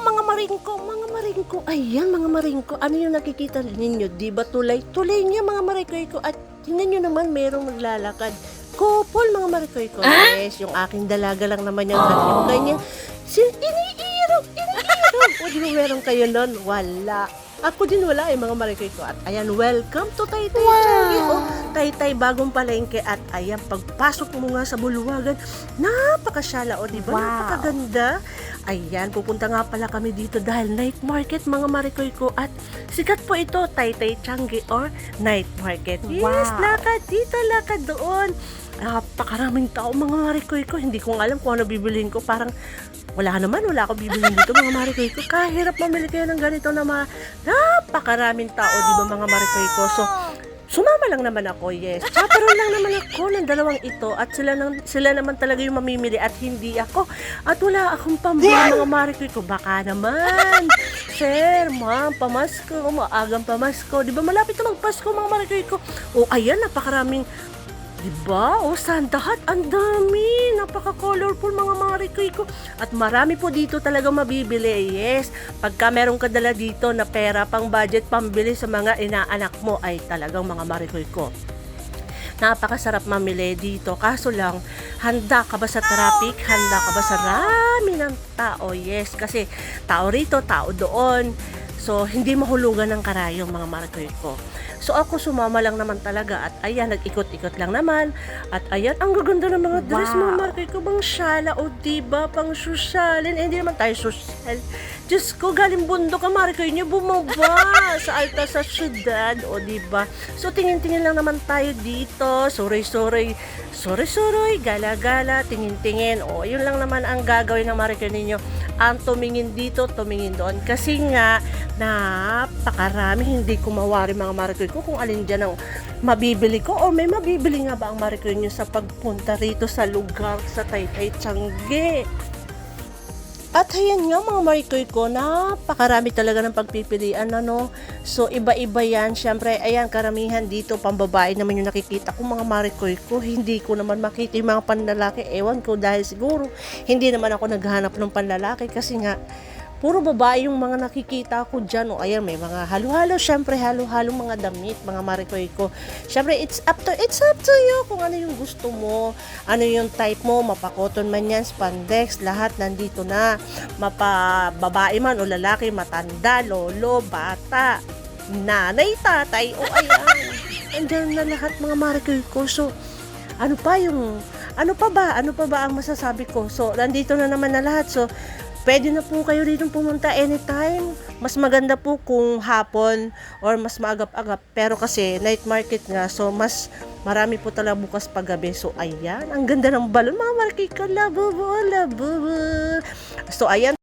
mga maringko, ayan mga maringko, ano yung nakikita ninyo, di ba tulay niya mga marikoy ko, at tingnan nyo naman merong naglalakad, couple mga marikoy ko, yes, yung aking dalaga lang naman yung ganyan, iniirog, o di ba meron kayo nun, wala. Ako din wala mga marikoy ko. At ayan, welcome to Taytay Changi. Taytay bagong palengke. At ayan, pagpasok mo nga sa bulwagan, napakasyala o diba? Napakaganda. Ayan, pupunta nga pala kami dito dahil night market mga marikoy ko. At sikat po ito, Taytay Changi or night market. Yes, lakad dito, lakad doon. Napakaraming tao mga marikoy ko. Hindi ko alam kung ano bibiliin ko. Parang wala ako bibiliin dito mga marikoy ko. Kahirap mamili kayo ng ganito na napakaraming tao, di ba mga marikoy ko. So, sumama lang naman ako, yes. Chaperon lang naman ako ng dalawang ito at sila naman talaga yung mamimili at hindi ako. At wala akong pambili mga marikoy ko. Baka naman, sir, ma'am, pamasko, maagang pamasko. Di ba malapit na magpasko mga marikoy ko. O ayan, napakaraming diba? O, sandahat, ang dami. Napaka-colorful mga marikoy ko. At marami po dito talaga mabibili. Yes, pagka meron ka dala dito na pera, pang budget, pambili sa mga inaanak mo, ay talagang mga marikoy ko. Napakasarap mamili dito. Kaso lang, handa ka ba sa traffic? Handa ka ba sa rami ng tao? Yes, kasi tao rito, tao doon. So, hindi mahulugan ng karayong mga marikoy ko. So, ako sumama lang naman talaga at ayan, nag-ikot-ikot lang naman. At ayan, ang gaganda ng mga dress mga marikoy ko. Bang syala o diba, pang sosyalin. Hindi naman tayo sosyal. Diyos ko, galing bundok ang marikoy nyo, bumaba sa alta sa syudad. O diba? So, tingin-tingin lang naman tayo dito. Suroy-suroy, gala-gala, tingin-tingin. O, yun lang naman ang gagawin ng marikoy ninyo. Ang tumingin dito, tumingin doon. Kasi nga, napakarami, hindi ko mawari mga marikoy ko kung alin dyan ang mabibili ko o may mabibili nga ba ang marikoy nyo sa pagpunta rito sa lugar sa Taytay Changi. At ayan nga mga marikoy ko, napakarami talaga ng pagpipilian, ano. So iba-iba yan, syempre ayan, karamihan dito pambabae naman yung nakikita ko mga marikoy ko. Hindi ko naman makita yung mga panlalaki, ewan ko, dahil siguro hindi naman ako naghahanap ng panlalaki kasi nga puro babae yung mga nakikita ko dyan. O ayan, may mga halo-halo, syempre halo-halo mga damit, mga marikoy ko. Syempre, it's up to you kung ano yung gusto mo, ano yung type mo, mapakoton man yan, spandex, lahat nandito na. Babae man o lalaki, matanda, lolo, bata, nanay, tatay, o ayan. Andyan na lahat mga marikoy ko. So, ano pa ba ang masasabi ko? So, nandito na naman na lahat. So, pwede na po kayo dito pumunta anytime. Mas maganda po kung hapon or mas maagap-agap. Pero kasi night market nga, so mas marami po talaga bukas paggabi. So ayan, ang ganda ng balon mga market ko. Labubu. So ayan.